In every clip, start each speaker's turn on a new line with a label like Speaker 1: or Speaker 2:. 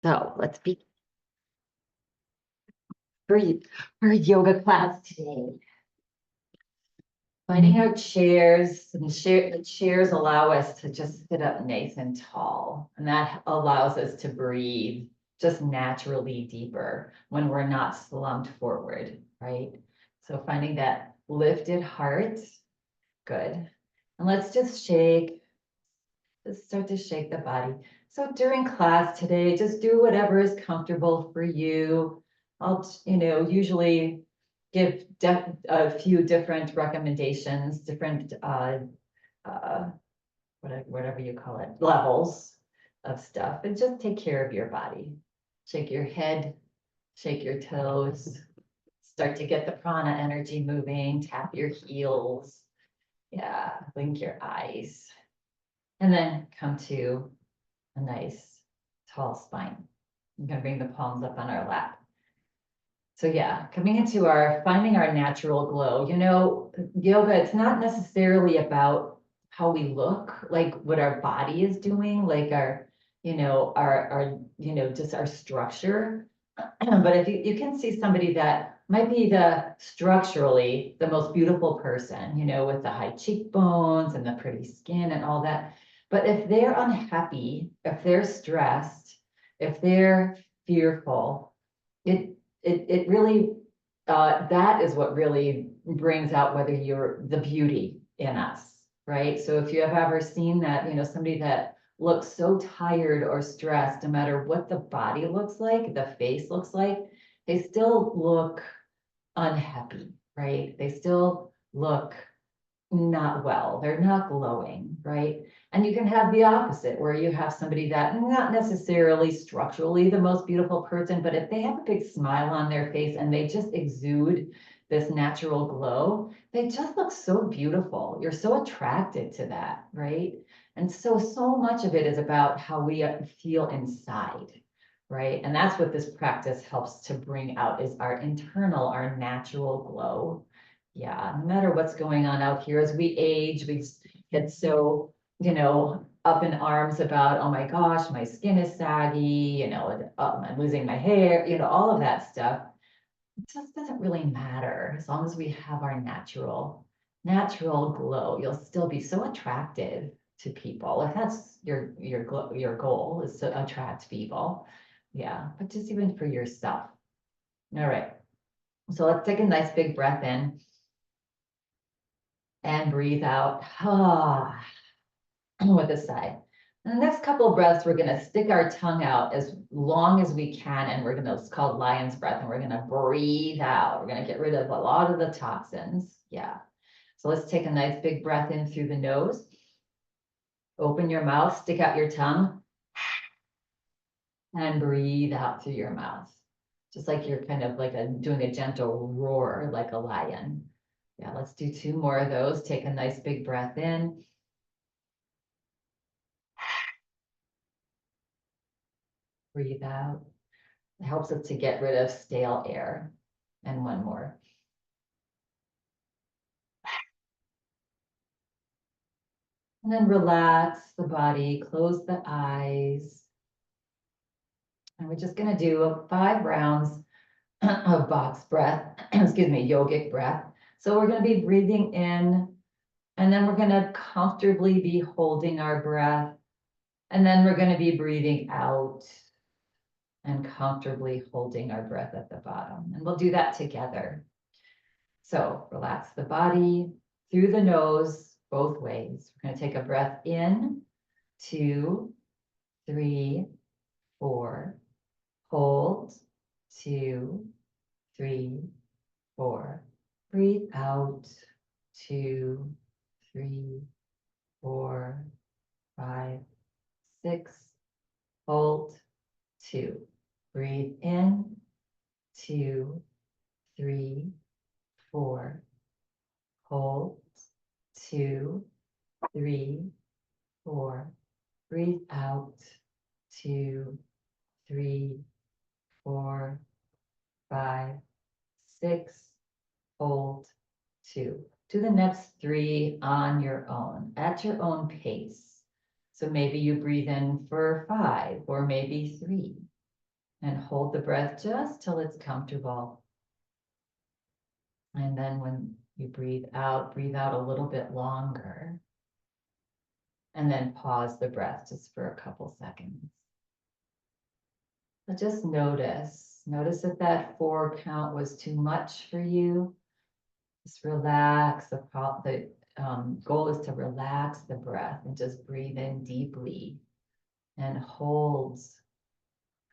Speaker 1: So let's be for our yoga class today. Finding our chairs and the chairs allow us to just sit up nice and tall. And that allows us to breathe just naturally deeper when we're not slumped forward, right? So finding that lifted heart, good. And let's just start to shake the body. So during class today, just do whatever is comfortable for you. I'll, usually give a few different recommendations, different, whatever you call it, levels of stuff, and just take care of your body. Shake your head, shake your toes, start to get the prana energy moving, tap your heels. Yeah, blink your eyes. And then come to a nice tall spine. I'm gonna bring the palms up on our lap. So yeah, coming into finding our natural glow, yoga, it's not necessarily about how we look, like what our body is doing, like just our structure. But if you can see somebody that might be structurally the most beautiful person, with the high cheekbones and the pretty skin and all that. But if they're unhappy, if they're stressed, if they're fearful, it really, that is what really brings out whether you're the beauty in us, right? So if you have ever seen that, somebody that looks so tired or stressed, no matter what the body looks like, the face looks like, they still look unhappy, right? They still look not well, they're not glowing, right? And you can have the opposite, where you have somebody that not necessarily structurally the most beautiful person, but if they have a big smile on their face and they just exude this natural glow, they just look so beautiful. You're so attracted to that, right? And so much of it is about how we feel inside, right? And that's what this practice helps to bring out, is our internal, our natural glow. Yeah, no matter what's going on out here, as we age, we get so, up in arms about, oh my gosh, my skin is saggy, I'm losing my hair, all of that stuff. It just doesn't really matter as long as we have our natural glow. You'll still be so attractive to people. If that's your goal, is to attract people. Yeah, but just even for yourself. All right. So let's take a nice big breath in and breathe out. With a sigh. And the next couple of breaths, we're gonna stick our tongue out as long as we can, and it's called lion's breath, and we're gonna breathe out. We're gonna get rid of a lot of the toxins. Yeah. So let's take a nice big breath in through the nose. Open your mouth, stick out your tongue, and breathe out through your mouth. Just like you're kind of like doing a gentle roar like a lion. Yeah, let's do 2 more of those. Take a nice big breath in. Breathe out. It helps us to get rid of stale air. And 1 more. And then relax the body, close the eyes. And we're just gonna do 5 rounds of box breath, excuse me, yogic breath. So we're gonna be breathing in, and then we're gonna comfortably be holding our breath. And then we're gonna be breathing out and comfortably holding our breath at the bottom. And we'll do that together. So relax the body through the nose, both ways. We're going to take a breath in, 2, 3, 4, hold, 2, 3, 4, breathe out, 2, 3, 4, 5, 6, hold, 2, breathe in, 2, 3, 4, hold, 2, 3, 4, breathe out, 2, 3, 4, 5, 6, hold, 2. Do the next 3 on your own, at your own pace. So maybe you breathe in for 5, or maybe 3, And hold the breath just till it's comfortable. And then when you breathe out a little bit longer. And then pause the breath just for a couple seconds. But just notice if that 4 count was too much for you. Just relax. The goal is to relax the breath and just breathe in deeply and hold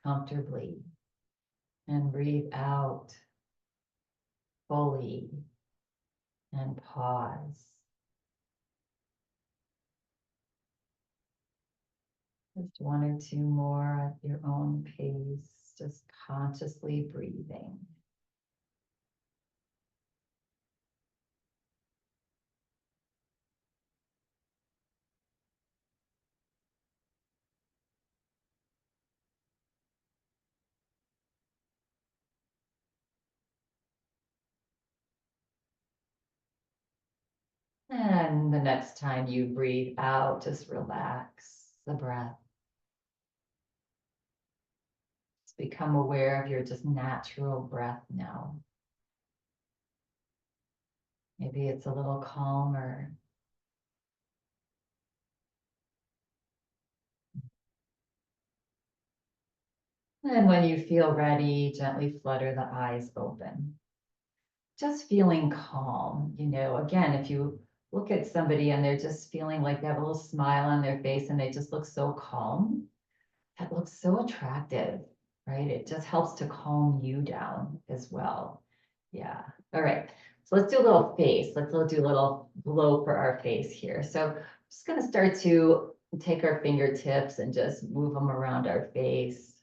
Speaker 1: comfortably and breathe out fully and pause. Just 1 or 2 more at your own pace, just consciously breathing. And the next time you breathe out, just relax the breath. Just become aware of your just natural breath now. Maybe it's a little calmer. And when you feel ready, gently flutter the eyes open. Just feeling calm, again, if you look at somebody and they're just feeling like they have a little smile on their face and they just look so calm, that looks so attractive, right? It just helps to calm you down as well. Yeah. All right. So let's do a little face. Let's do a little blow for our face here. So I'm just going to start to take our fingertips and just move them around our face,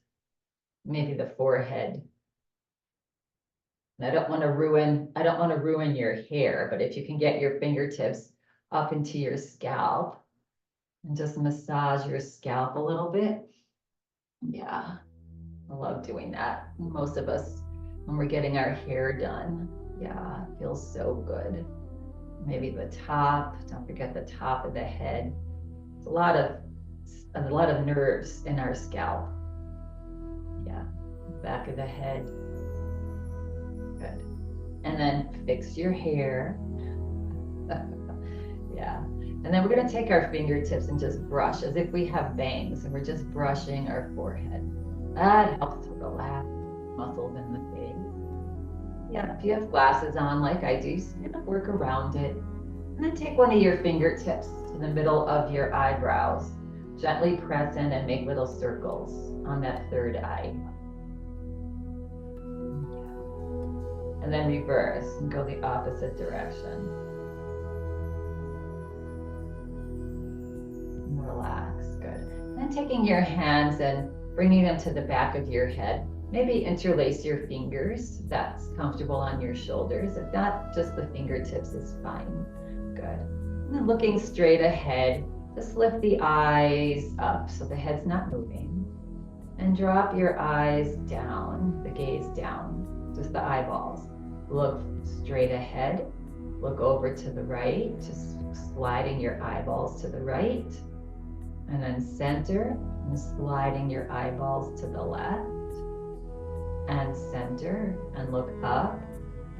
Speaker 1: maybe the forehead. And I don't want to ruin your hair, but if you can get your fingertips up into your scalp and just massage your scalp a little bit. Yeah, I love doing that. Most of us, when we're getting our hair done, yeah, it feels so good. Maybe the top, don't forget the top of the head. It's a lot of nerves in our scalp. Yeah, back of the head. Good. And then fix your hair. Yeah. And then we're going to take our fingertips and just brush as if we have bangs, and we're just brushing our forehead. That helps to relax muscles in the face. Yeah, if you have glasses on like I do, you just kind of work around it. And then take one of your fingertips to the middle of your eyebrows. Gently press in and make little circles on that third eye. And then reverse and go the opposite direction. Relax, good. And then taking your hands and bringing them to the back of your head. Maybe interlace your fingers if that's comfortable on your shoulders. If not, just the fingertips is fine. Good. And then looking straight ahead, just lift the eyes up so the head's not moving. And drop your eyes down, the gaze down, just the eyeballs. Look straight ahead, look over to the right, just sliding your eyeballs to the right, and then center and sliding your eyeballs to the left, and center and look up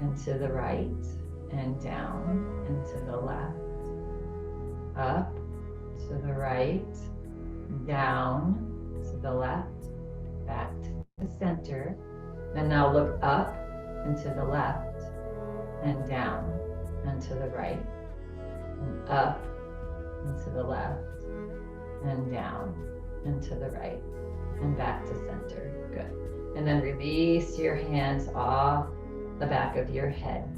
Speaker 1: and to the right, and down and to the left, up to the right, down to the left, back to the center, and now look up and to the left, and down, and to the right, and up, and to the left, and down, and to the right, and back to center. Good. And then release your hands off the back of your head.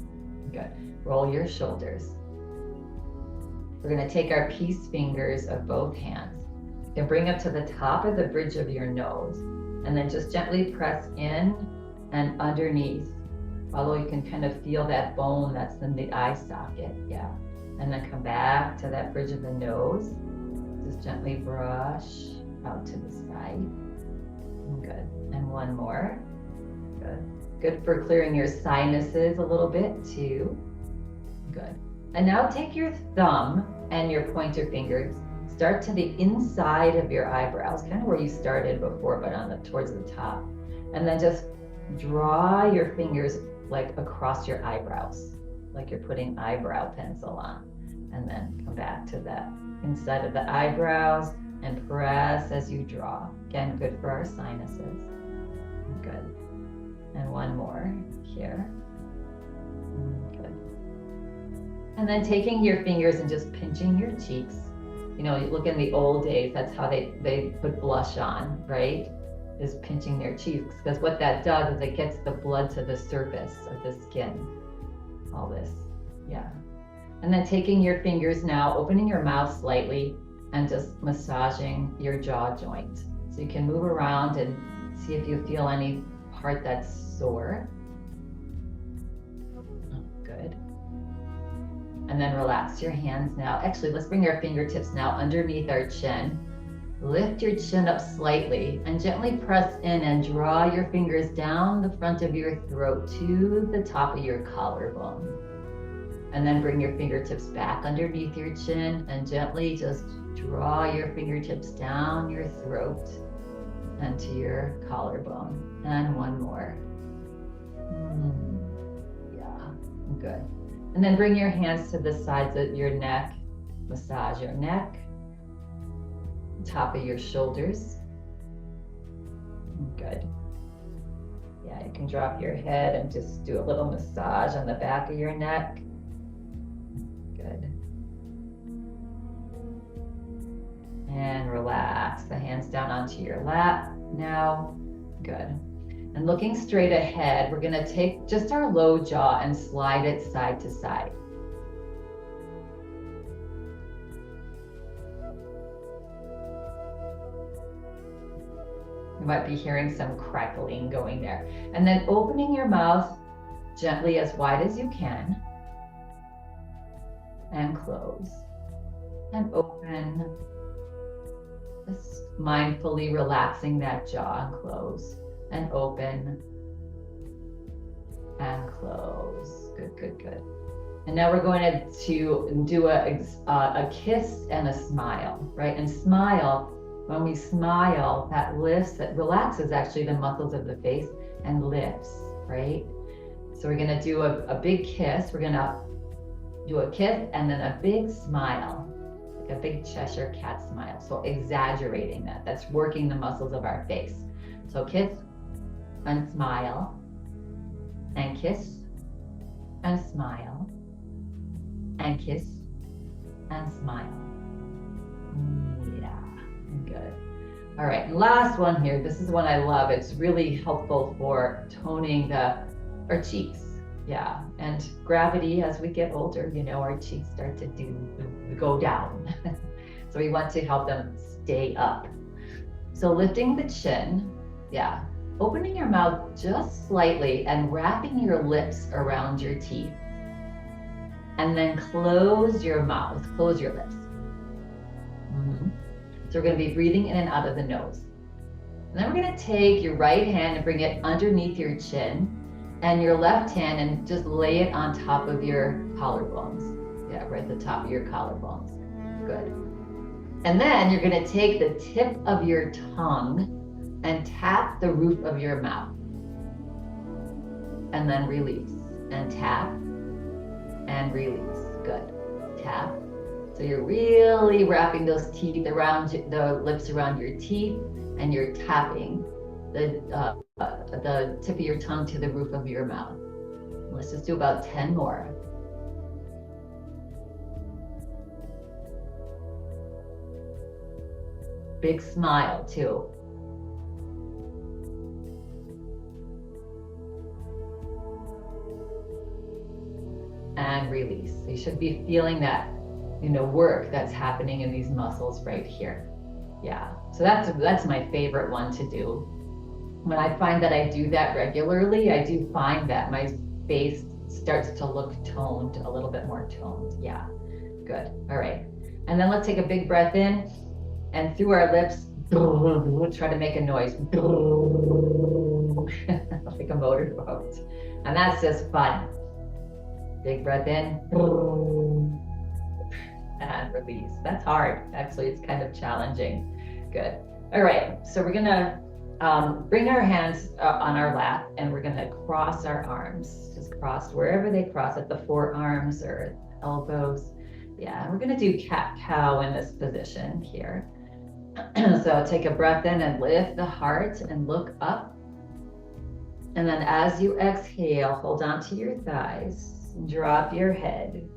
Speaker 1: Good. Roll your shoulders. We're going to take our peace fingers of both hands. You can bring up to the top of the bridge of your nose, and then just gently press in and underneath. Although you can kind of feel that bone that's in the eye socket, yeah. And then come back to that bridge of the nose. Just gently brush out to the side. Good. And one more. Good. Good for clearing your sinuses a little bit too. Good. And now take your thumb and your pointer fingers, start to the inside of your eyebrows, kind of where you started before, but towards the top. And then just draw your fingers like across your eyebrows, like you're putting eyebrow pencil on. And then come back to that inside of the eyebrows and press as you draw. Again, good for our sinuses. Good. And one more here. Good. And then taking your fingers and just pinching your cheeks. You know, you look in the old days, that's how they put blush on, right? Is pinching their cheeks. Because what that does is it gets the blood to the surface of the skin. All this, yeah. And then taking your fingers now, opening your mouth slightly and just massaging your jaw joint. So you can move around and see if you feel any part that's sore. Good. And then relax your hands now. Actually, let's bring our fingertips now underneath our chin. Lift your chin up slightly and gently press in and draw your fingers down the front of your throat to the top of your collarbone. And then bring your fingertips back underneath your chin and gently just draw your fingertips down your throat and to your collarbone. And one more. Yeah, good. And then bring your hands to the sides of your neck. Massage your neck, top of your shoulders. Good. Yeah, you can drop your head and just do a little massage on the back of your neck. Good. And relax the hands down onto your lap now. Good. And looking straight ahead, we're going to take just our low jaw and slide it side to side. You might be hearing some crackling going there. And then opening your mouth gently as wide as you can. And close. And open. Just mindfully relaxing that jaw and close. And open. And close. Good, good, good. And now we're going to do a kiss and a smile, right? And smile. When we smile, that lifts, that relaxes actually the muscles of the face and lifts, right? So we're gonna do a big kiss. We're gonna do a kiss and then a big smile, like a big Cheshire cat smile. So exaggerating that, that's working the muscles of our face. So kiss and smile, and kiss and smile, and kiss and smile. Good. All right, last one here. This is one I love. It's really helpful for toning our cheeks. Yeah, and gravity as we get older, you know, our cheeks start to go down. So we want to help them stay up. So lifting the chin, yeah, opening your mouth just slightly and wrapping your lips around your teeth. And then close your mouth, close your lips. So we're going to be breathing in and out of the nose. And then we're going to take your right hand and bring it underneath your chin and your left hand and just lay it on top of your collarbones. Yeah, right at the top of your collarbones. Good. And then you're going to take the tip of your tongue and tap the roof of your mouth. And then release. And tap and release. Good. Tap. So you're really wrapping those teeth around the lips around your teeth, and you're tapping the tip of your tongue to the roof of your mouth. Let's just do about 10 more. Big smile too. And release. So you should be feeling that, you know, work that's happening in these muscles right here. Yeah, so that's my favorite one to do. When I find that I do that regularly, I do find that my face starts to look toned, a little bit more toned. Yeah, good. All right, and then let's take a big breath in, and through our lips, try to make a noise like a motorboat, and that's just fun. Big breath in. and release. That's hard. Actually, it's kind of challenging. Good. All right, so we're gonna bring our hands on our lap and we're gonna cross our arms. Just cross wherever they cross, at the forearms or elbows. Yeah, we're gonna do cat-cow in this position here. So take a breath in and lift the heart and look up. And then as you exhale, hold on to your thighs and drop your head.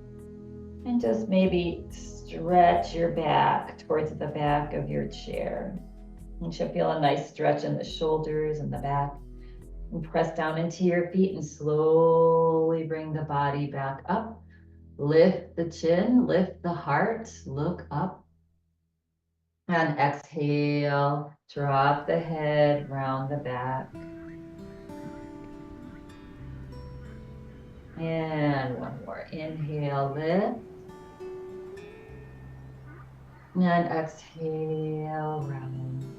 Speaker 1: And just maybe stretch your back towards the back of your chair. You should feel a nice stretch in the shoulders and the back. And press down into your feet and slowly bring the body back up. Lift the chin, lift the heart, look up. And exhale, drop the head, round the back. And one more. Inhale, lift. And exhale, round.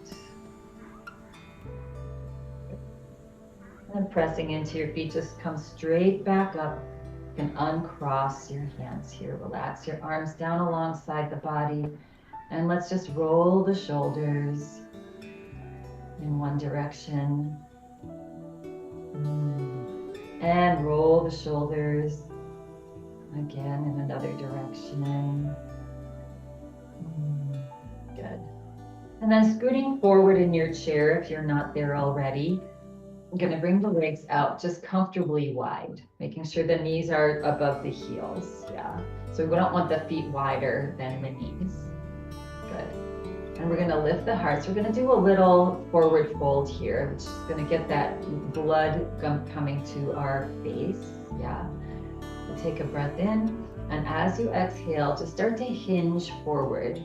Speaker 1: And pressing into your feet, just come straight back up. You can uncross your hands here. Relax your arms down alongside the body. And let's just roll the shoulders in one direction. And roll the shoulders again in another direction. Good. And then scooting forward in your chair if you're not there already. I'm going to bring the legs out just comfortably wide, making sure the knees are above the heels. Yeah. So we don't want the feet wider than the knees. Good. And we're going to lift the heart. So we're going to do a little forward fold here, which is going to get that blood coming to our face. Yeah. So take a breath in. And as you exhale, just start to hinge forward.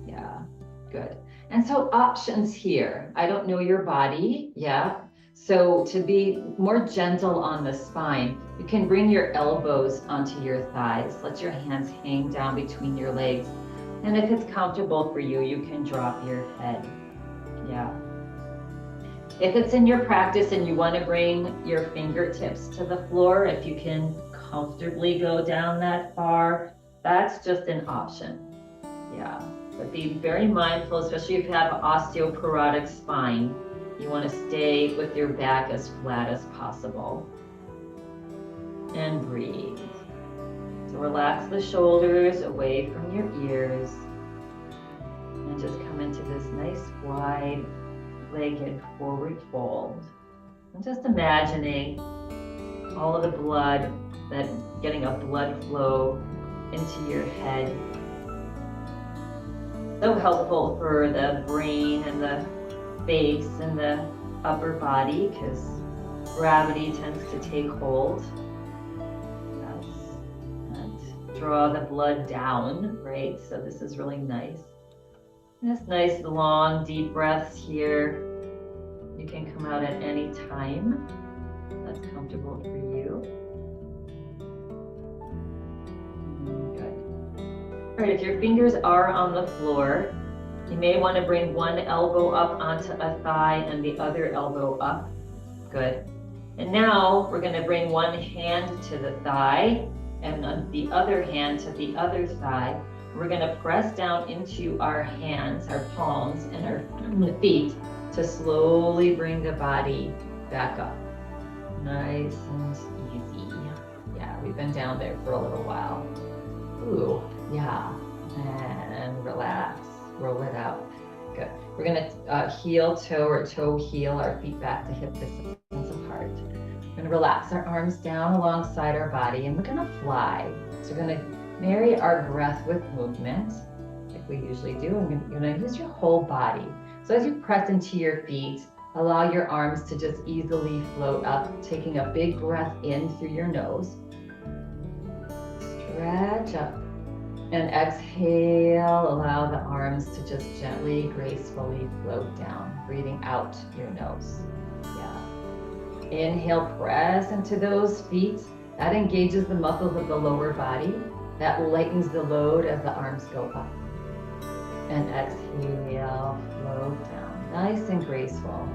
Speaker 1: Yeah. Good. And so options here. I don't know your body. Yeah. So to be more gentle on the spine, you can bring your elbows onto your thighs. Let your hands hang down between your legs. And if it's comfortable for you, you can drop your head. Yeah. If it's in your practice and you want to bring your fingertips to the floor, if you can comfortably go down that far, that's just an option. Yeah. But be very mindful, especially if you have an osteoporotic spine. You want to stay with your back as flat as possible. And breathe. So relax the shoulders away from your ears. And just come into this nice wide-legged forward fold. And just imagining all of the blood, getting a blood flow into your head. So helpful for the brain and the face and the upper body because gravity tends to take hold. And draw the blood down, right? So this is really nice. Just nice long deep breaths here. You can come out at any time that's comfortable for you. Good. All right, if your fingers are on the floor, you may want to bring one elbow up onto a thigh and the other elbow up. Good. And now we're going to bring one hand to the thigh and the other hand to the other thigh. We're going to press down into our hands, our palms, and our feet to slowly bring the body back up. Nice and easy. Yeah, we've been down there for a little while. Ooh, yeah. And relax. Roll it out. Good. We're going to heel toe or toe heel our feet back to hip distance apart. We're going to relax our arms down alongside our body and we're going to fly. So we're going to marry our breath with movement like we usually do. And you're going to use your whole body. So as you press into your feet, allow your arms to just easily float up, taking a big breath in through your nose. Stretch up. And exhale, allow the arms to just gently, gracefully float down, breathing out your nose. Yeah. Inhale, press into those feet. That engages the muscles of the lower body. That lightens the load as the arms go up. And exhale, float down. Nice and graceful.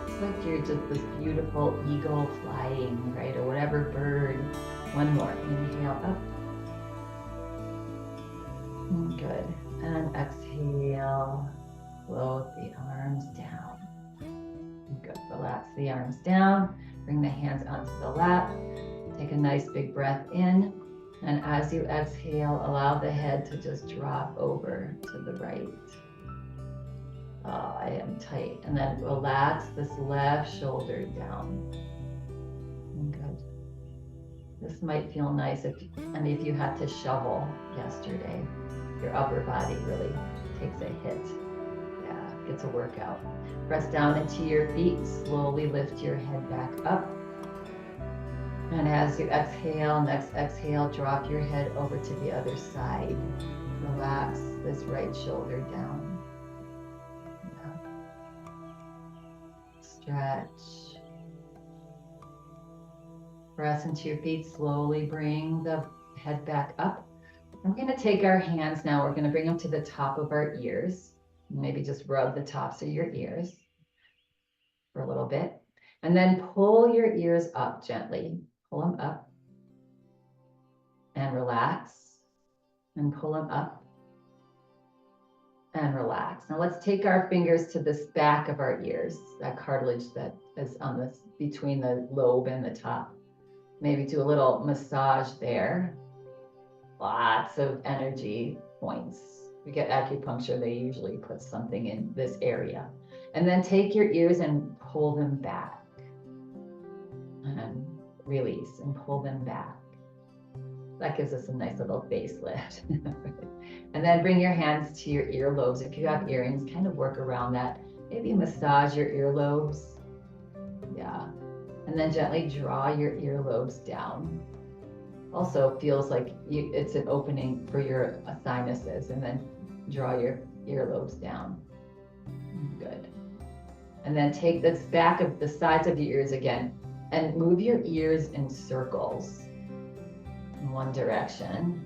Speaker 1: It's like you're just this beautiful eagle flying, right? Or whatever bird. One more. Inhale up. Good. And exhale, float the arms down. Good. Relax the arms down. Bring the hands onto the lap. Take a nice big breath in. And as you exhale, allow the head to just drop over to the right. Oh, I am tight. And then relax this left shoulder down. Good. This might feel nice if any of you had to shovel yesterday. Your upper body really takes a hit. Yeah, gets a workout. Press down into your feet. Slowly lift your head back up. And as you exhale, next exhale, drop your head over to the other side. Relax this right shoulder down. Yeah. Stretch. Press into your feet. Slowly bring the head back up. We're going to take our hands now. We're going to bring them to the top of our ears. Maybe just rub the tops of your ears for a little bit. And then pull your ears up gently. Pull them up. And relax. And pull them up. And relax. Now let's take our fingers to this back of our ears. That cartilage that is on this between the lobe and the top. Maybe do a little massage there. Lots of energy points. We get acupuncture, they usually put something in this area. And then take your ears and pull them back. And release and pull them back. That gives us a nice little facelift. And then bring your hands to your earlobes. If you have earrings, kind of work around that. Maybe massage your earlobes. Yeah. And then gently draw your earlobes down. Also feels like it's an opening for your sinuses, and then draw your earlobes down. Good. And then take this back of the sides of your ears again and move your ears in circles in one direction,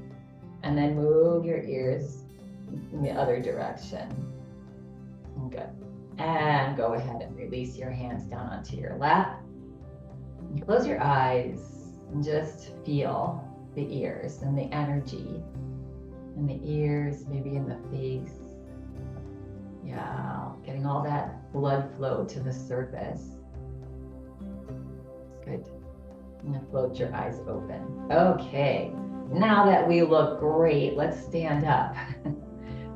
Speaker 1: and then move your ears in the other direction. Good. And go ahead and release your hands down onto your lap. And close your eyes. And just feel the ears and the energy in the ears, maybe in the face. Yeah, getting all that blood flow to the surface. Good. And float your eyes open. Okay, now that we look great, let's stand up.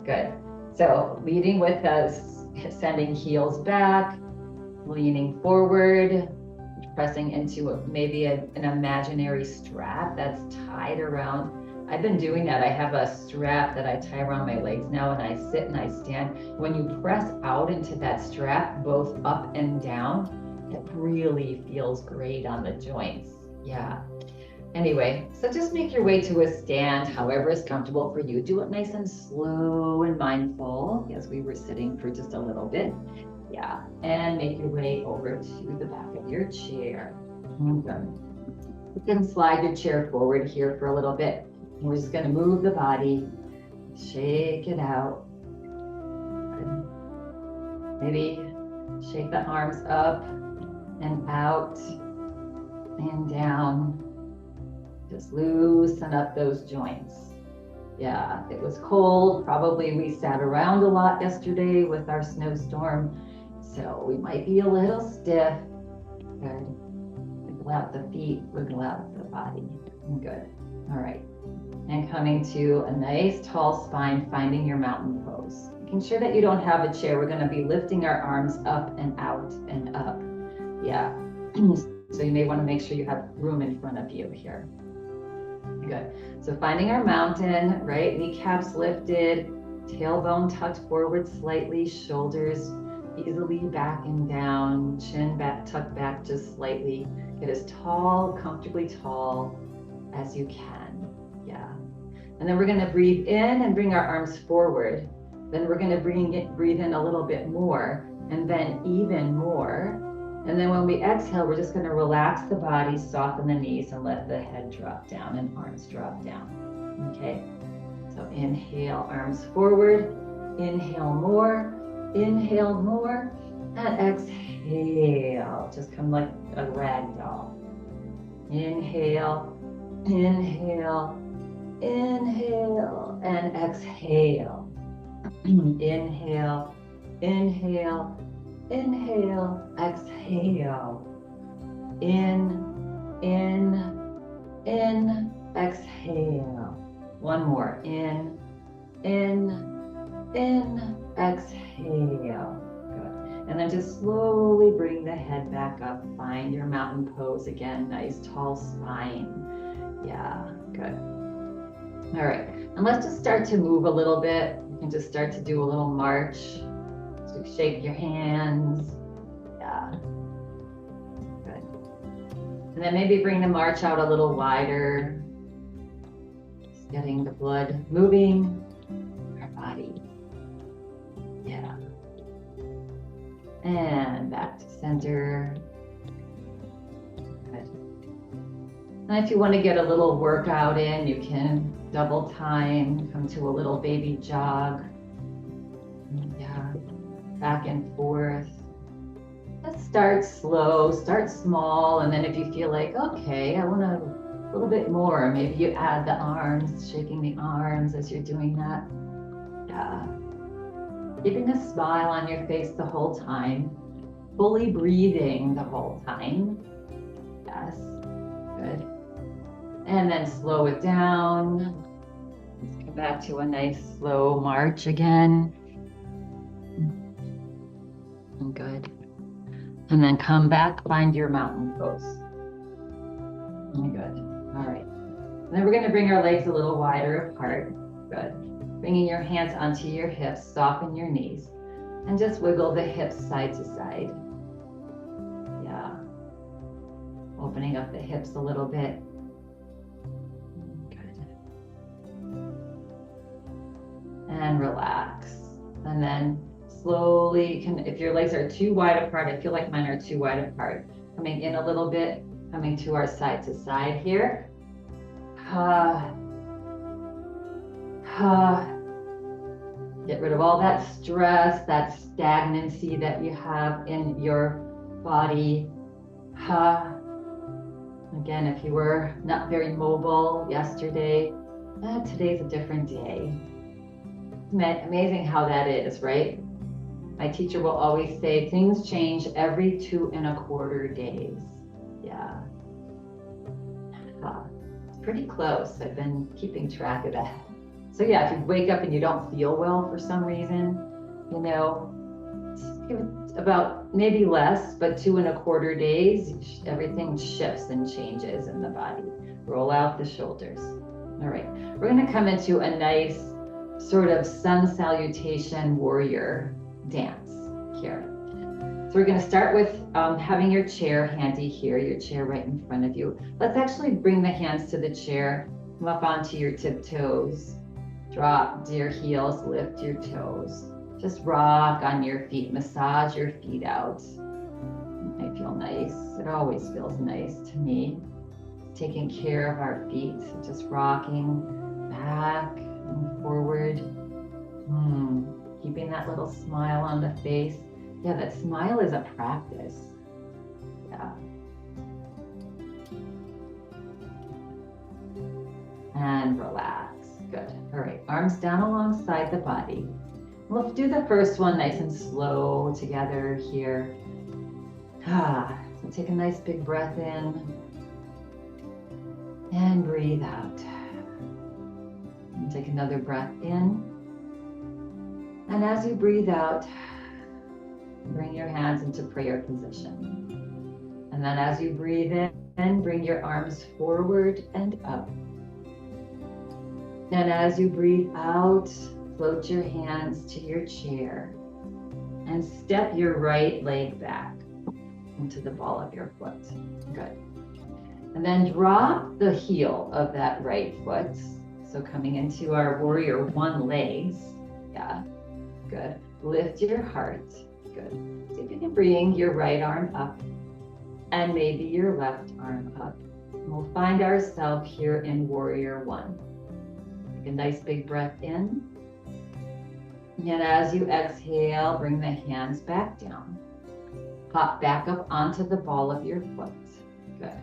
Speaker 1: Good. So leading with us, sending heels back, leaning forward, pressing into maybe an imaginary strap that's tied around. I've been doing that. I have a strap that I tie around my legs now, and I sit and I stand. When you press out into that strap, both up and down, it really feels great on the joints. Yeah. Anyway, so just make your way to a stand, however is comfortable for you. Do it nice and slow and mindful, as we were sitting for just a little bit. Yeah, and make your way over to the back of your chair. Okay. You can slide your chair forward here for a little bit. And we're just going to move the body, shake it out. Maybe shake the arms up and out and down. Just loosen up those joints. Yeah, it was cold. Probably we sat around a lot yesterday with our snowstorm. So we might be a little stiff. Good. Wiggle out the feet, wiggle out the body. Good. All right. And coming to a nice tall spine, finding your mountain pose. Making sure that you don't have a chair. We're going to be lifting our arms up and out and up. Yeah. So you may want to make sure you have room in front of you here. Good. So finding our mountain, right? Kneecaps lifted, tailbone tucked forward slightly, shoulders easily back and down, chin back, tucked back just slightly. Get as tall, comfortably tall as you can. Yeah. And then we're going to breathe in and bring our arms forward. Then we're going to breathe in a little bit more, and then even more. And then when we exhale, we're just going to relax the body, soften the knees, and let the head drop down and arms drop down. Okay. So inhale, arms forward. Inhale more. Inhale more, and exhale. Just come like a rag doll. Inhale, inhale, Inhale and exhale. Inhale, inhale, inhale, exhale. In, exhale. One more. In, exhale. Good. And then just slowly bring the head back up. Find your mountain pose again. Nice tall spine. Yeah, good. All right. And let's just start to move a little bit. You can just start to do a little march. So shake your hands. Yeah. Good. And then maybe bring the march out a little wider. Just getting the blood moving in our body. Yeah. And back to center. Good. And if you want to get a little workout in, you can double time, come to a little baby jog. Yeah. Back and forth. Let's start slow, start small, and then if you feel like, okay, I want a little bit more, maybe you add the arms, shaking the arms as you're doing that. Yeah. Keeping a smile on your face the whole time, fully breathing the whole time. Yes, good. And then slow it down. Let's come back to a nice slow march again. And good. And then come back, find your mountain pose. And good. All right. And then we're going to bring our legs a little wider apart. Good. Bringing your hands onto your hips, soften your knees, and just wiggle the hips side to side. Yeah. Opening up the hips a little bit. Good. And relax. And then slowly, if your legs are too wide apart, I feel like mine are too wide apart. Coming in a little bit, coming to our side to side here. Get rid of all that stress, that stagnancy that you have in your body. Again, if you were not very mobile yesterday, today's a different day. Amazing how that is, right? My teacher will always say things change every 2¼ days. Yeah. It's pretty close. I've been keeping track of that. So yeah, if you wake up and you don't feel well for some reason, you know, give it about maybe less, but 2¼ days, everything shifts and changes in the body. Roll out the shoulders. All right, we're gonna come into a nice sort of sun salutation warrior dance here. So we're going to start with having your chair handy here, your chair right in front of you. Let's actually bring the hands to the chair, come up onto your tiptoes, drop your heels, lift your toes. Just rock on your feet, massage your feet out. It may feel nice. It always feels nice to me. Taking care of our feet, just rocking back and forward. Keeping that little smile on the face. Yeah, that smile is a practice. Yeah. And relax. Good. All right, arms down alongside the body. We'll do the first one nice and slow together here. So take a nice big breath in. And breathe out. And take another breath in. And as you breathe out, bring your hands into prayer position. And then as you breathe in, bring your arms forward and up. And as you breathe out, float your hands to your chair and step your right leg back into the ball of your foot. Good. And then drop the heel of that right foot. So coming into our warrior one legs. Yeah. Good. Lift your heart. Good. See if you can bring your right arm up and maybe your left arm up. And we'll find ourselves here in warrior one. Take a nice big breath in. And as you exhale, bring the hands back down. Hop back up onto the ball of your foot. Good.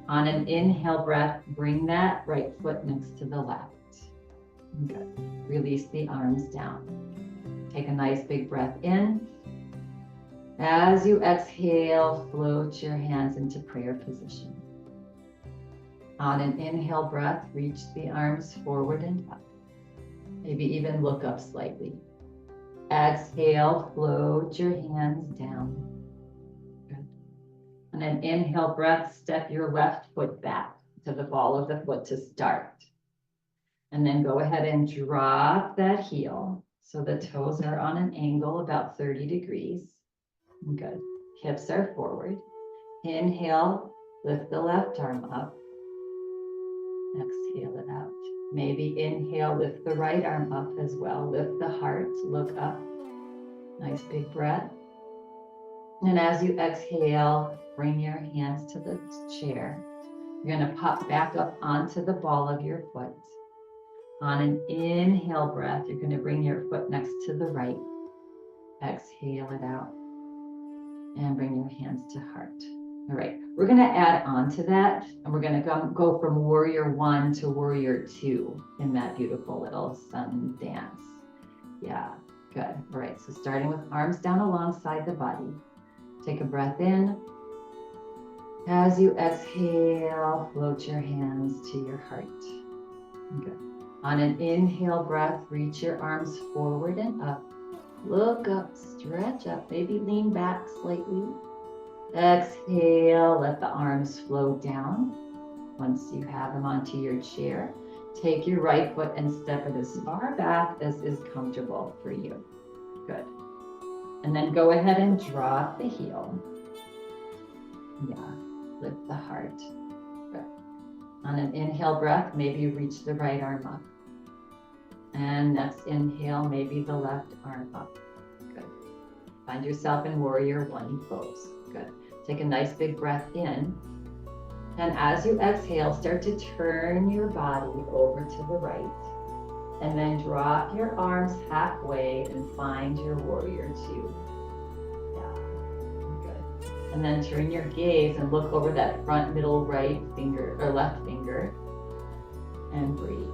Speaker 1: On an inhale breath, bring that right foot next to the left. Good. Release the arms down. Take a nice big breath in. As you exhale, float your hands into prayer position. On an inhale breath, reach the arms forward and up. Maybe even look up slightly. Exhale, float your hands down. Good. On an inhale breath, step your left foot back to the ball of the foot to start. And then go ahead and drop that heel. So the toes are on an angle about 30 degrees. Good. Hips are forward. Inhale, lift the left arm up. Exhale it out. Maybe inhale, lift the right arm up as well. Lift the heart, look up. Nice big breath. And as you exhale, bring your hands to the chair. You're going to pop back up onto the ball of your foot. On an inhale breath, you're going to bring your foot next to the right. Exhale it out. And bring your hands to heart. All right, we're going to add on to that, and we're going to go from warrior 1 to warrior 2 in that beautiful little sun dance. Yeah, good. All right, so starting with arms down alongside the body. Take a breath in. As you exhale, float your hands to your heart. Good. On an inhale breath, reach your arms forward and up. Look up, stretch up, maybe lean back slightly. Exhale, let the arms flow down. Once you have them onto your chair, take your right foot and step it as far back as is comfortable for you. Good. And then go ahead and drop the heel. Yeah, lift the heart. Good. On an inhale breath, maybe reach the right arm up. And next inhale, maybe the left arm up. Good. Find yourself in warrior 1 pose. Good. Take a nice big breath in. And as you exhale, start to turn your body over to the right. And then drop your arms halfway and find your warrior 2. Yeah. Good. And then turn your gaze and look over that front middle right finger or left finger. And breathe.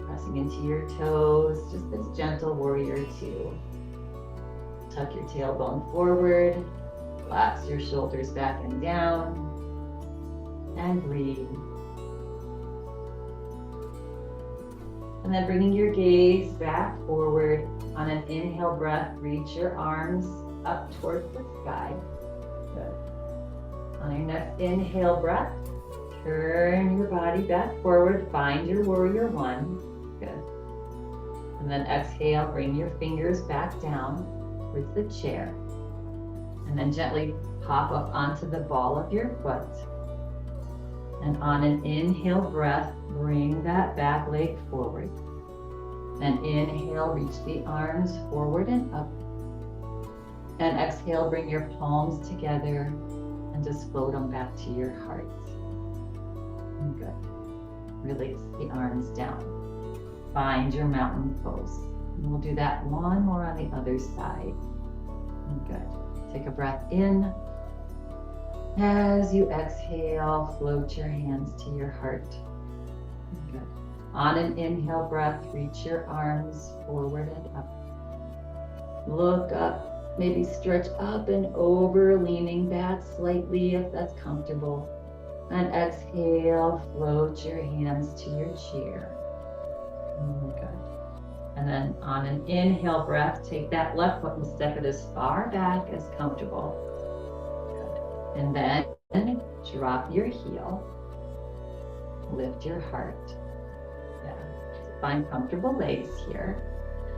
Speaker 1: Pressing into your toes, just this gentle warrior 2. Tuck your tailbone forward, relax your shoulders back and down, and breathe. And then bringing your gaze back forward. On an inhale breath, reach your arms up towards the sky. Good. On your next inhale breath, turn your body back forward, find your warrior 1. Good. And then exhale, bring your fingers back down towards the chair. And then gently pop up onto the ball of your foot. And on an inhale breath, bring that back leg forward. Then inhale, reach the arms forward and up. And exhale, bring your palms together and just float them back to your heart. Good. Release the arms down. Find your mountain pose. And we'll do that one more on the other side. Good. Take a breath in. As you exhale, float your hands to your heart. Good. On an inhale breath, reach your arms forward and up. Look up, maybe stretch up and over, leaning back slightly if that's comfortable. And exhale, float your hands to your chair. Good. And then on an inhale breath, take that left foot and step it as far back as comfortable. Good. And then drop your heel. Lift your heart. Yeah. Find comfortable legs here.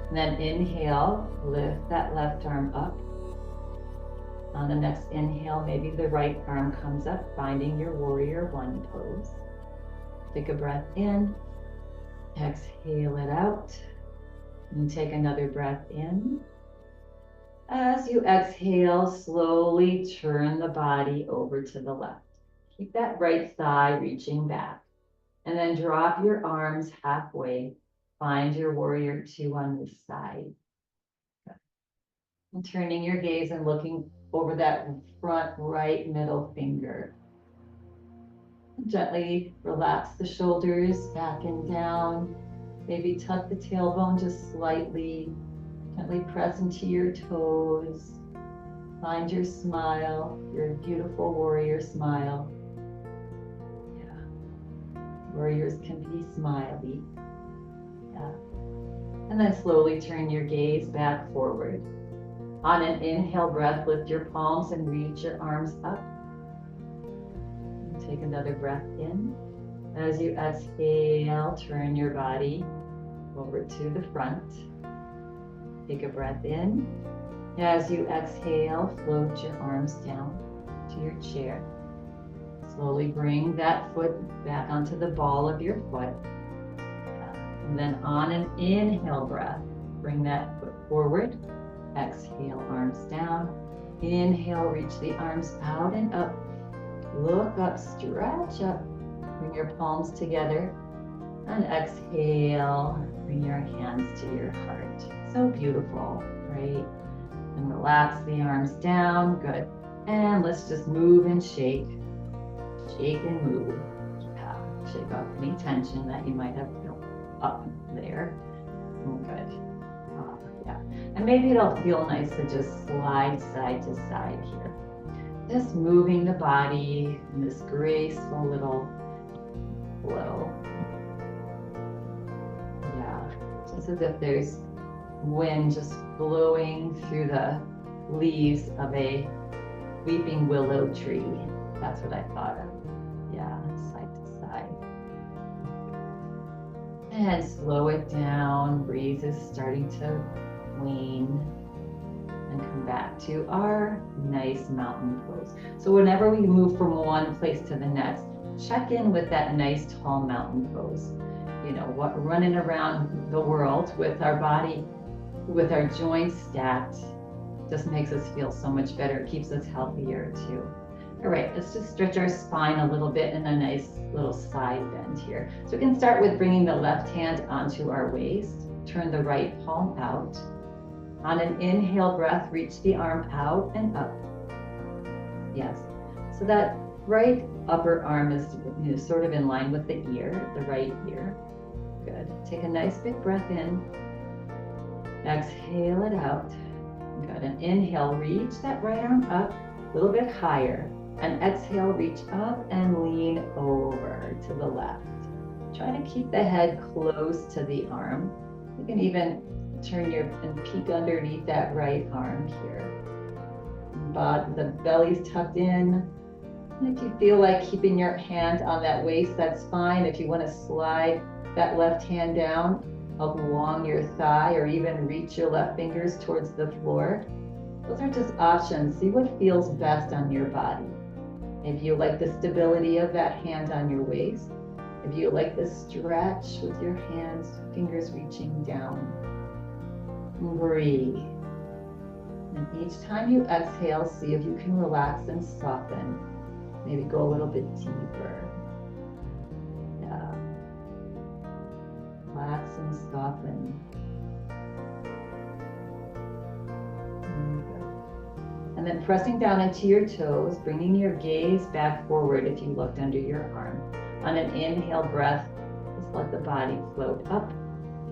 Speaker 1: And then inhale, lift that left arm up. On the next inhale, maybe the right arm comes up, finding your warrior 1 pose. Take a breath in. Exhale it out. And take another breath in. As you exhale, slowly turn the body over to the left. Keep that right thigh reaching back. And then drop your arms halfway. Find your warrior 2 on this side. And turning your gaze and looking over that front right middle finger. Gently relax the shoulders back and down. Maybe tuck the tailbone just slightly, gently press into your toes. Find your smile, your beautiful warrior smile. Yeah. Warriors can be smiley. Yeah. And then slowly turn your gaze back forward. On an inhale breath, lift your palms and reach your arms up. And take another breath in. As you exhale, turn your body over to the front. Take a breath in. As you exhale, float your arms down to your chair. Slowly bring that foot back onto the ball of your foot. And then on an inhale breath, bring that foot forward. Exhale, arms down. Inhale, reach the arms out and up. Look up, stretch up. Bring your palms together. And exhale, bring your hands to your heart. So beautiful, right? And relax the arms down, good. And let's just move and shake. Shake and move. Yeah. Shake off any tension that you might have built up there. Good. Yeah. And maybe it'll feel nice to just slide side to side here. Just moving the body in this graceful little flow. Yeah. Just as if there's wind just blowing through the leaves of a weeping willow tree. That's what I thought of. Yeah, side to side. And slow it down. Breeze is starting to wane. And come back to our nice mountain pose. So whenever we move from one place to the next, check in with that nice tall mountain pose. You know, running around the world with our body, with our joints stacked, just makes us feel so much better. It keeps us healthier too. All right, let's just stretch our spine a little bit in a nice little side bend here. So we can start with bringing the left hand onto our waist. Turn the right palm out. On an inhale breath, reach the arm out and up. Yes, so that right upper arm is sort of in line with the ear, the right ear. Good. Take a nice big breath in. Exhale it out. Good. And inhale, reach that right arm up a little bit higher. And exhale, reach up and lean over to the left. Try to keep the head close to the arm. You can even turn and peek underneath that right arm here. But the belly's tucked in. And if you feel like keeping your hand on that waist, that's fine. If you want to slide that left hand down along your thigh or even reach your left fingers towards the floor, those are just options. See what feels best on your body. If you like the stability of that hand on your waist, if you like the stretch with your hands, fingers reaching down, breathe. And each time you exhale, see if you can relax and soften. Maybe go a little bit deeper. Yeah. Relax and soften. And then pressing down into your toes, bringing your gaze back forward if you looked under your arm. On an inhale breath, just let the body float up.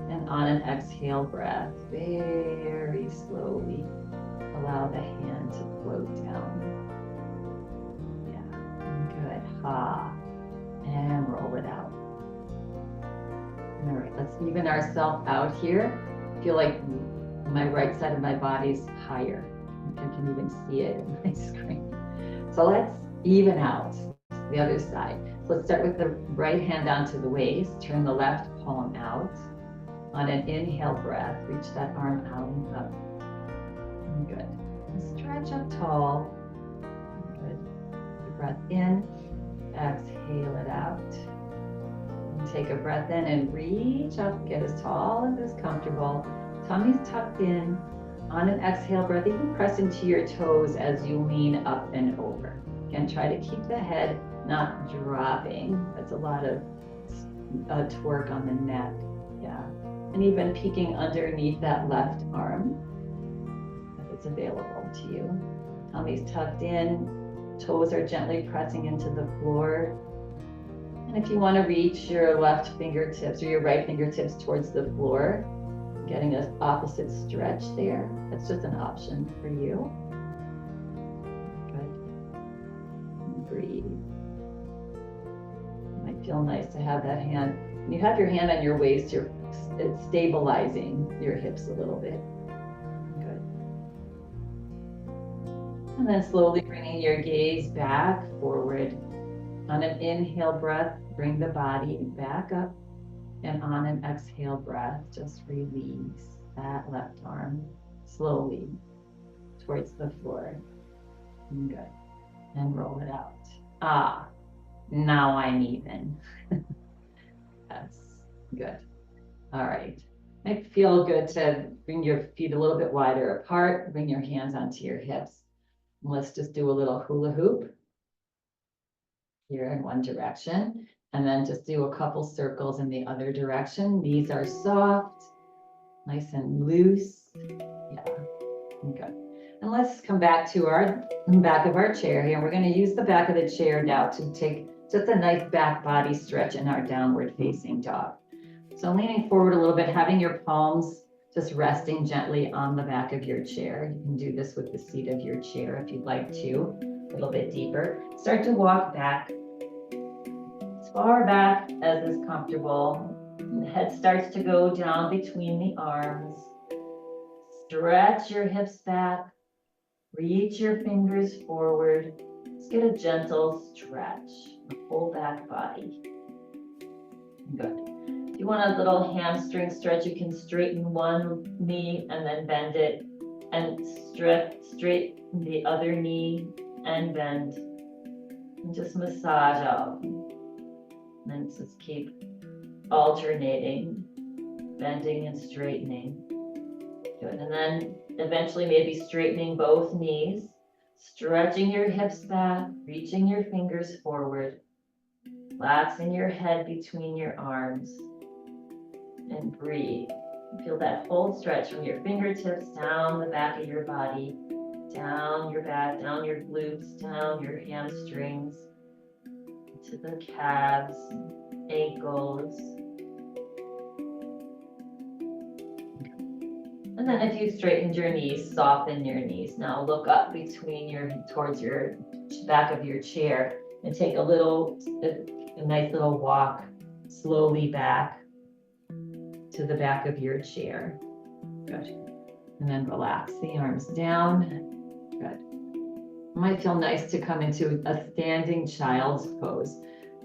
Speaker 1: And on an exhale breath, very slowly, allow the hand to float down. Yeah, good. Ha. And roll it out. All right, let's even ourselves out here. I feel like my right side of my body's higher. I can even see it in my screen. So let's even out the other side. So let's start with the right hand onto the waist. Turn the left palm out. On an inhale breath, reach that arm out and up. Good. And stretch up tall. Good. Deep breath in. Exhale it out. And take a breath in and reach up. Get as tall and as comfortable. Tummy's tucked in. On an exhale breath, even press into your toes as you lean up and over. Again, try to keep the head not dropping. That's a lot of torque on the neck. Yeah. And even peeking underneath that left arm, if it's available to you. Tummy's tucked in. Toes are gently pressing into the floor. And if you want to reach your left fingertips or your right fingertips towards the floor, getting an opposite stretch there, that's just an option for you. Good. And breathe. It might feel nice to have that hand. When you have your hand on your waist, it's stabilizing your hips a little bit. Good. And then slowly bringing your gaze back forward. On an inhale breath, bring the body back up. And on an exhale breath, just release that left arm slowly towards the floor. Good. And roll it out. Ah, now I'm even. Yes, good. All right. Might feel good to bring your feet a little bit wider apart, bring your hands onto your hips. And let's just do a little hula hoop here in one direction, and then just do a couple circles in the other direction. Knees are soft, nice and loose. Yeah, good. And let's come back to our back of our chair here. We're going to use the back of the chair now to take just a nice back body stretch in our downward facing dog. So leaning forward a little bit, having your palms just resting gently on the back of your chair. You can do this with the seat of your chair if you'd like to, a little bit deeper. Start to walk back as far back as is comfortable. And the head starts to go down between the arms. Stretch your hips back. Reach your fingers forward. Just get a gentle stretch, a full back body. Good. If you want a little hamstring stretch, you can straighten one knee and then bend it, and straighten the other knee and bend, and just massage out. And then just keep alternating, bending and straightening. Good. And then eventually maybe straightening both knees, stretching your hips back, reaching your fingers forward, relaxing your head between your arms, and breathe. Feel that full stretch from your fingertips down the back of your body, down your back, down your glutes, down your hamstrings, to the calves, ankles. And then if you've straightened your knees, soften your knees. Now look up towards your back of your chair and take a nice little walk slowly back to the back of your chair. Good. And then relax the arms down. Good. It might feel nice to come into a standing child's pose.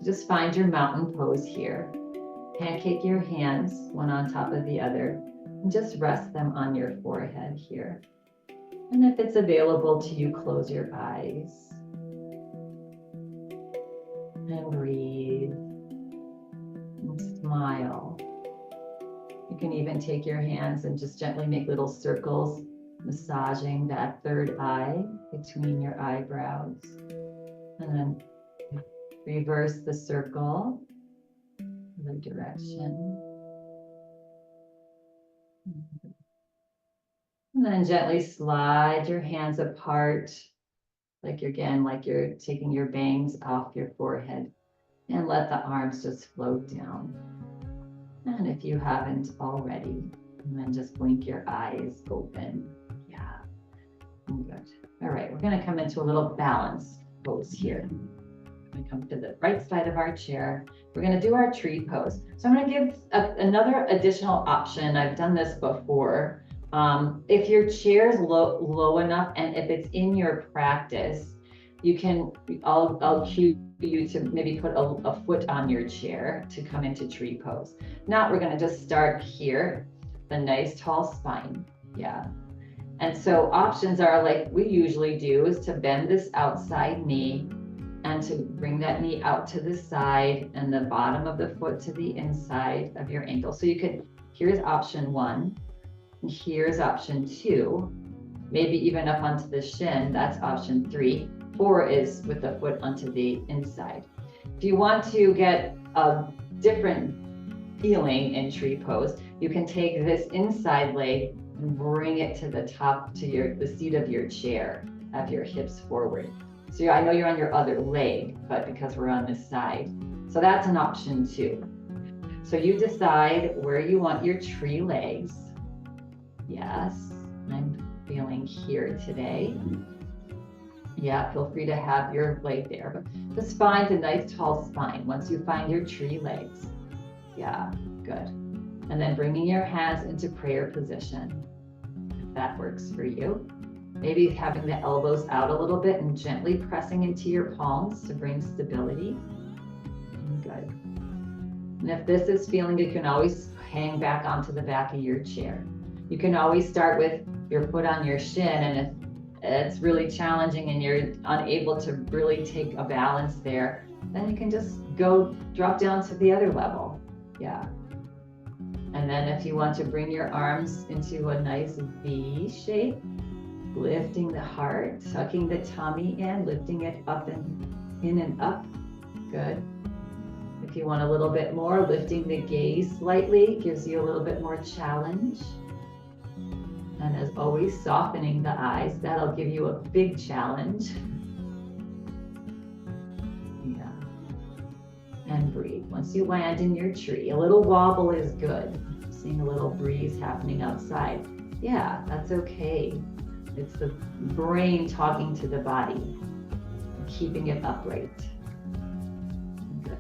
Speaker 1: Just find your mountain pose here. Pancake your hands, one on top of the other, and just rest them on your forehead here. And if it's available to you, close your eyes. And breathe. And smile. You can even take your hands and just gently make little circles, massaging that third eye between your eyebrows. And then reverse the circle, the direction. And then gently slide your hands apart, like you're taking your bangs off your forehead, and let the arms just float down. And if you haven't already, and then just blink your eyes open. Yeah, good. All right, we're gonna come into a little balance pose here. We're gonna come to the right side of our chair. We're gonna do our tree pose. So I'm gonna give another additional option. I've done this before. If your chair is low enough, and if it's in your practice, you can, I'll cue you to maybe put a foot on your chair to come into tree pose. Now we're gonna just start here, the nice tall spine, yeah. And so options are like we usually do is to bend this outside knee and to bring that knee out to the side and the bottom of the foot to the inside of your ankle. So you could, here's option 1, and here's option 2, maybe even up onto the shin, that's option 3. 4 is with the foot onto the inside. If you want to get a different feeling in tree pose, you can take this inside leg and bring it to the top, to the seat of your chair, have your hips forward. So I know you're on your other leg, but because we're on this side, So that's an option too. So you decide where you want your tree legs. Yes, I'm feeling here today. Yeah, feel free to have your leg there, but the spine's a nice tall spine once you find your tree legs. Yeah, good. And then bringing your hands into prayer position, if that works for you. Maybe having the elbows out a little bit and gently pressing into your palms to bring stability. Good. And if this is feeling, you can always hang back onto the back of your chair. You can always start with your foot on your shin, and if it's really challenging and you're unable to really take a balance there, then you can just go drop down to the other level. Yeah. And then if you want to bring your arms into a nice V shape, lifting the heart, tucking the tummy in, lifting it up and in and up. Good. If you want a little bit more, lifting the gaze slightly gives you a little bit more challenge. And as always, softening the eyes, that'll give you a big challenge. Yeah. And breathe. Once you land in your tree, a little wobble is good. Seeing a little breeze happening outside. Yeah, that's okay. It's the brain talking to the body, keeping it upright. Good.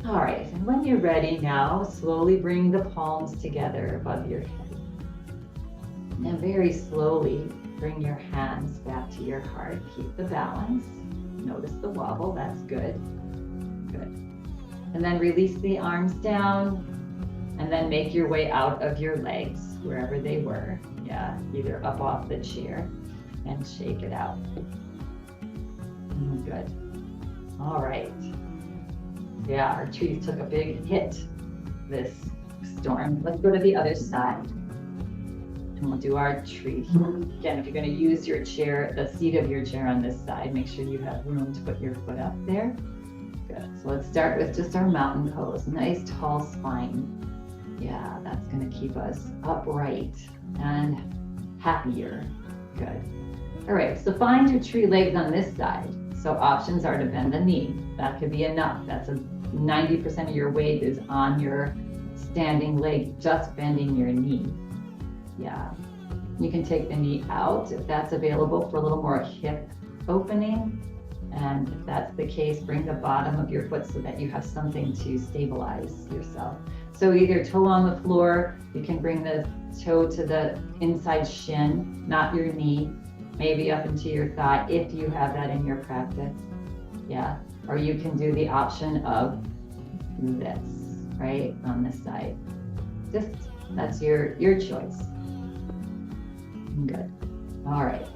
Speaker 1: All right, and when you're ready now, slowly bring the palms together above your head. And very slowly bring your hands back to your heart. Keep the balance. Notice the wobble, that's good. Good. And then release the arms down and then make your way out of your legs, wherever they were. Yeah, either up off the chair and shake it out. Good. All right. Yeah, our trees took a big hit this storm. Let's go to the other side. And we'll do our tree. Again, if you're going to use your chair, the seat of your chair on this side, make sure you have room to put your foot up there. Good. So let's start with just our mountain pose. Nice tall spine. Yeah, that's going to keep us upright and happier. Good. All right, so find your tree legs on this side. So options are to bend the knee. That could be enough. That's 90% of your weight is on your standing leg, just bending your knee. Yeah. You can take the knee out if that's available for a little more hip opening. And if that's the case, bring the bottom of your foot so that you have something to stabilize yourself. So either toe on the floor, you can bring the toe to the inside shin, not your knee, maybe up into your thigh if you have that in your practice. Yeah. Or you can do the option of this, right, on this side. Just, that's your choice. Good. All right.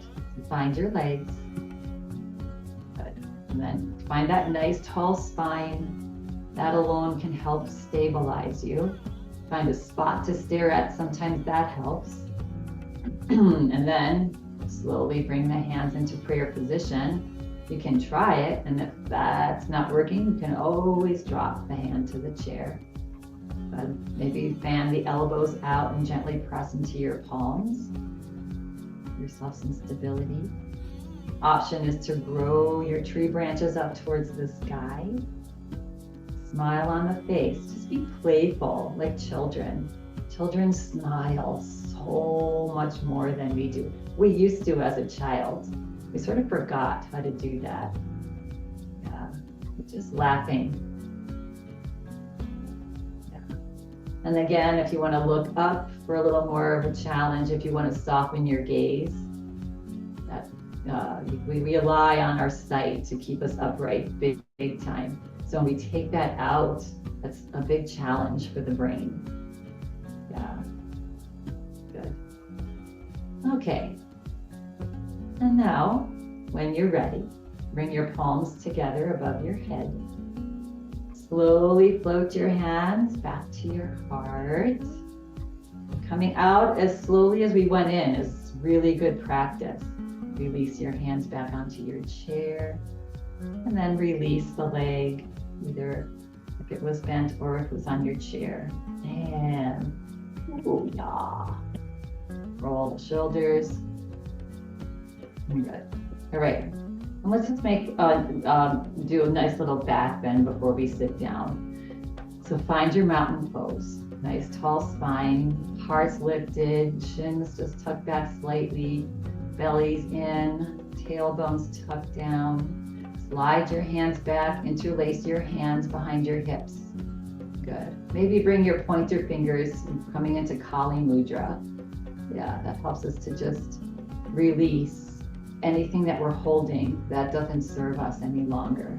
Speaker 1: Find your legs. Good. And then find that nice tall spine. That alone can help stabilize you. Find a spot to stare at. Sometimes that helps. And then slowly bring the hands into prayer position. You can try it. And if that's not working, you can always drop the hand to the chair. Maybe fan the elbows out and gently press into your palms. Give yourself some stability. Option is to grow your tree branches up towards the sky. Smile on the face. Just be playful like children. Children smile so much more than we do. We used to as a child. We sort of forgot how to do that. Yeah, just laughing. Yeah. And again, if you want to look up for a little more of a challenge, if you want to soften your gaze, that we rely on our sight to keep us upright big time. So when we take that out, that's a big challenge for the brain. Yeah, good. Okay. And now, when you're ready, bring your palms together above your head. Slowly float your hands back to your heart. Coming out as slowly as we went in is really good practice. Release your hands back onto your chair. And then release the leg, either if it was bent or if it was on your chair. And ooh, yeah. Roll the shoulders. Good. All right. And And let's just do a nice little back bend before we sit down. So find your mountain pose. Nice tall spine, heart's lifted, shins just tucked back slightly, belly's in, tailbones tucked down. Slide your hands back, interlace your hands behind your hips. Good. Maybe bring your pointer fingers coming into Kali Mudra. Yeah, that helps us to just release anything that we're holding that doesn't serve us any longer.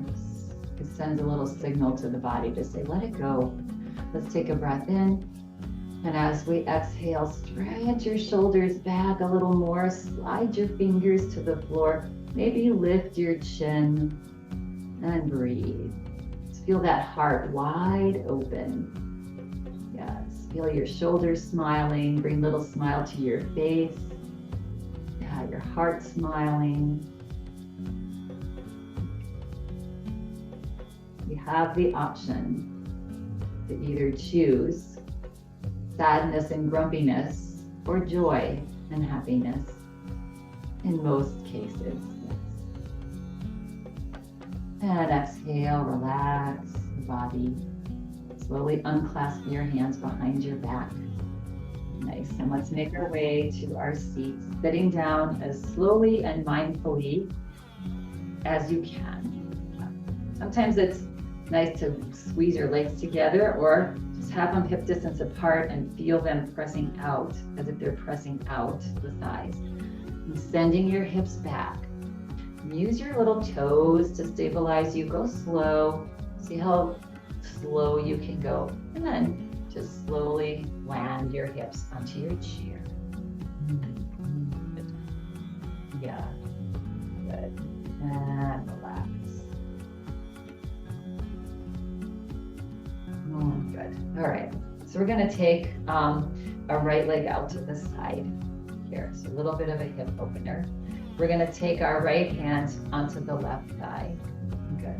Speaker 1: It sends a little signal to the body to say, let it go. Let's take a breath in. And as we exhale, stretch your shoulders back a little more. Slide your fingers to the floor. Maybe lift your chin and breathe. Just feel that heart wide open. Yes, feel your shoulders smiling. Bring a little smile to your face. Yeah, your heart smiling. You have the option to either choose sadness and grumpiness or joy and happiness in most cases. Yes. And exhale, relax the body. Slowly unclasp your hands behind your back. Nice. And let's make our way to our seats, sitting down as slowly and mindfully as you can. Sometimes it's nice to squeeze your legs together or just have them hip distance apart and feel them pressing out as if they're pressing out the thighs. And sending your hips back. Use your little toes to stabilize you. Go slow. See how slow you can go. And then just slowly land your hips onto your chair. Good. Yeah. Good. And relax. Good. All right. So we're going to take our right leg out to the side here. So a little bit of a hip opener. We're going to take our right hand onto the left thigh. Good.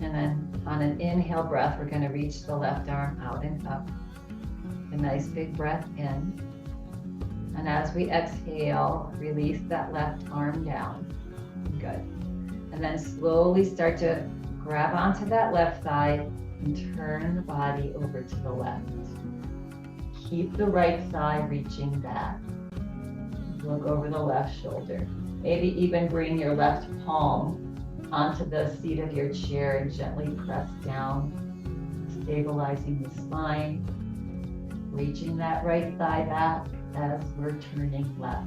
Speaker 1: And then on an inhale breath, we're going to reach the left arm out and up. A nice big breath in. And as we exhale, release that left arm down. Good. And then slowly start to grab onto that left thigh and turn the body over to the left. Keep the right thigh reaching back. Look over the left shoulder. Maybe even bring your left palm onto the seat of your chair and gently press down, stabilizing the spine. Reaching that right thigh back as we're turning left.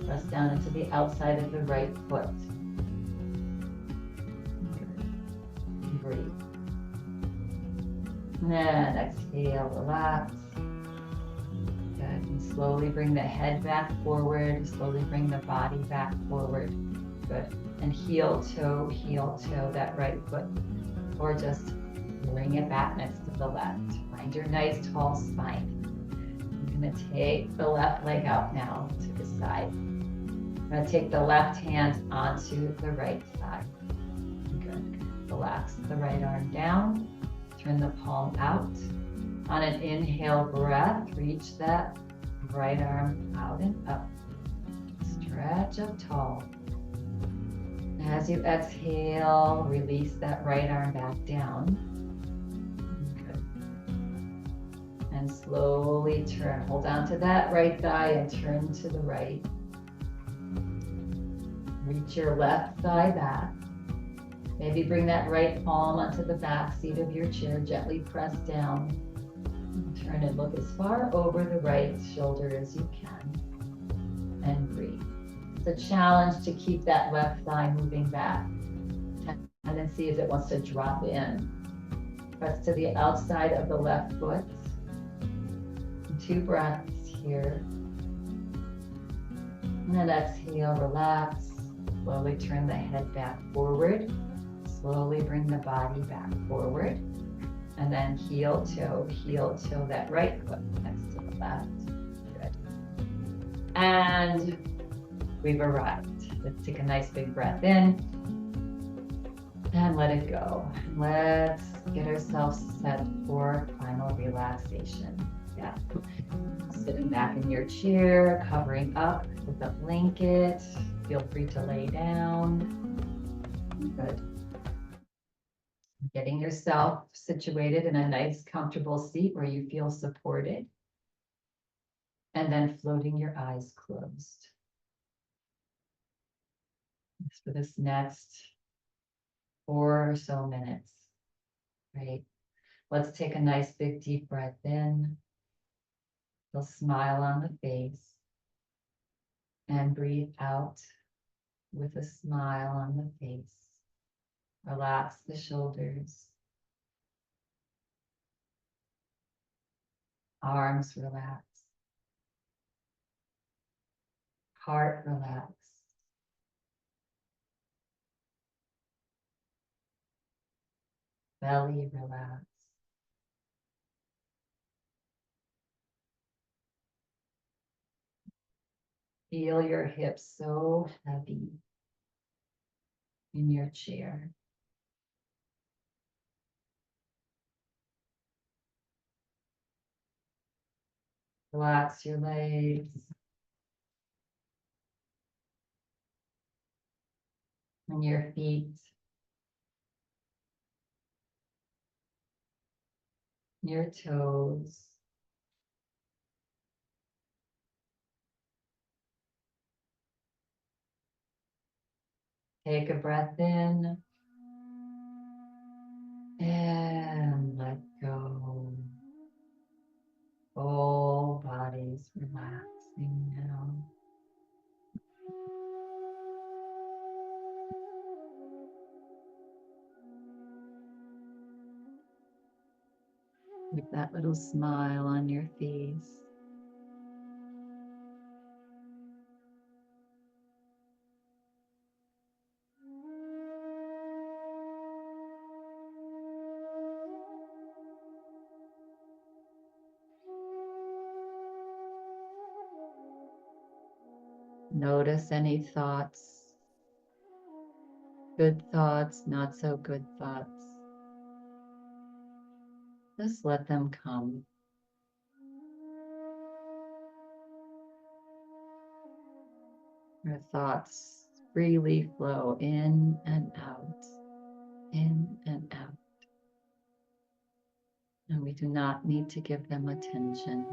Speaker 1: Press down into the outside of the right foot. Good. Breathe. And then exhale, relax. Good. And slowly bring the head back forward. Slowly bring the body back forward. Good. And heel toe, that right foot. Or just bring it back next to the left. Find your nice tall spine. I'm going to take the left leg out now to the side. I'm going to take the left hand onto the right thigh. Good. Relax the right arm down. Turn the palm out. On an inhale breath, reach that right arm out and up. Stretch up tall. As you exhale, release that right arm back down. Good. And slowly turn. Hold on to that right thigh and turn to the right. Reach your left thigh back. Maybe bring that right palm onto the back seat of your chair. Gently press down. Turn and look as far over the right shoulder as you can. And breathe. It's a challenge to keep that left thigh moving back. And then see if it wants to drop in. Press to the outside of the left foot. 2 breaths here. And then exhale, relax. Slowly turn the head back forward. Slowly bring the body back forward. And then heel toe, that right foot next to the left. Good. And we've arrived. Let's take a nice big breath in and let it go. Let's get ourselves set for final relaxation. Yeah. Sitting back in your chair, covering up with a blanket. Feel free to lay down. Good. Getting yourself situated in a nice, comfortable seat where you feel supported. And then floating your eyes closed. For this next 4 or so minutes, right? Let's take a nice big deep breath in. You'll smile on the face and breathe out with a smile on the face. Relax the shoulders. Arms relax. Heart relax. Belly relax. Feel your hips so heavy in your chair. Relax your legs and your feet, your toes. Take a breath in and let go. Whole body's relaxing now. With that little smile on your face. Notice any thoughts, good thoughts, not so good thoughts. Just let them come. Your thoughts freely flow in and out, in and out. And we do not need to give them attention.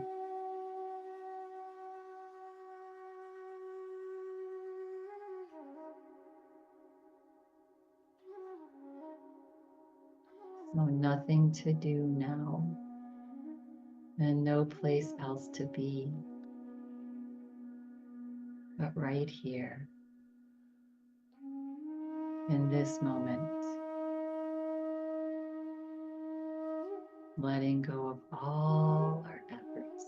Speaker 1: So nothing to do now, and no place else to be, but right here in this moment, letting go of all our efforts.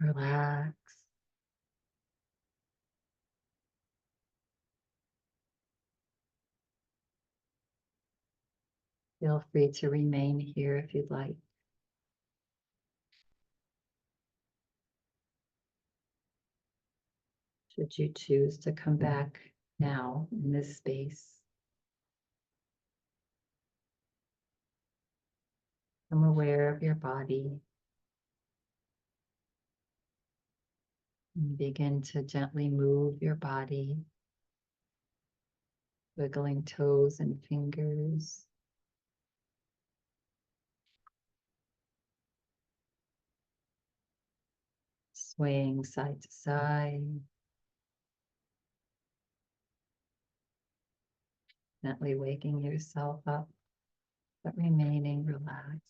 Speaker 1: Relax. Feel free to remain here if you'd like. Should you choose to come back now in this space, I'm aware of your body. And begin to gently move your body, wiggling toes and fingers. Swaying side to side. Gently waking yourself up, but remaining relaxed.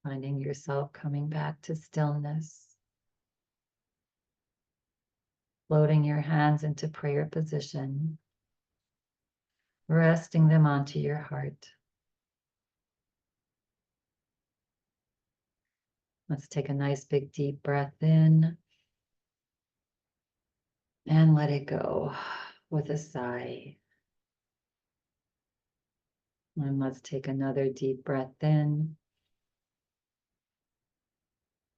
Speaker 1: Finding yourself coming back to stillness. Floating your hands into prayer position. Resting them onto your heart. Let's take a nice big deep breath in. And let it go with a sigh. And let's take another deep breath in.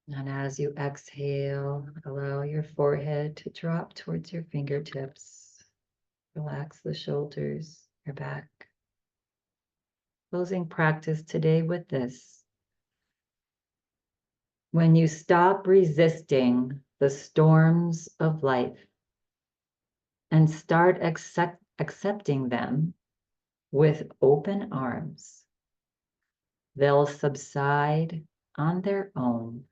Speaker 1: And as you exhale, allow your forehead to drop towards your fingertips. Relax the shoulders, your back. Closing practice today with this. When you stop resisting the storms of life and start accepting them with open arms, they'll subside on their own.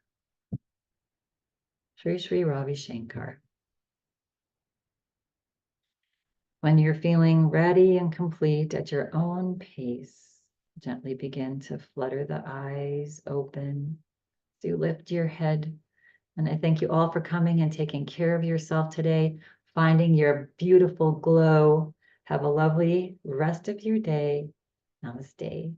Speaker 1: Sri Sri Ravi Shankar. When you're feeling ready and complete at your own pace, gently begin to flutter the eyes open. So you lift your head. And I thank you all for coming and taking care of yourself today, finding your beautiful glow. Have a lovely rest of your day. Namaste.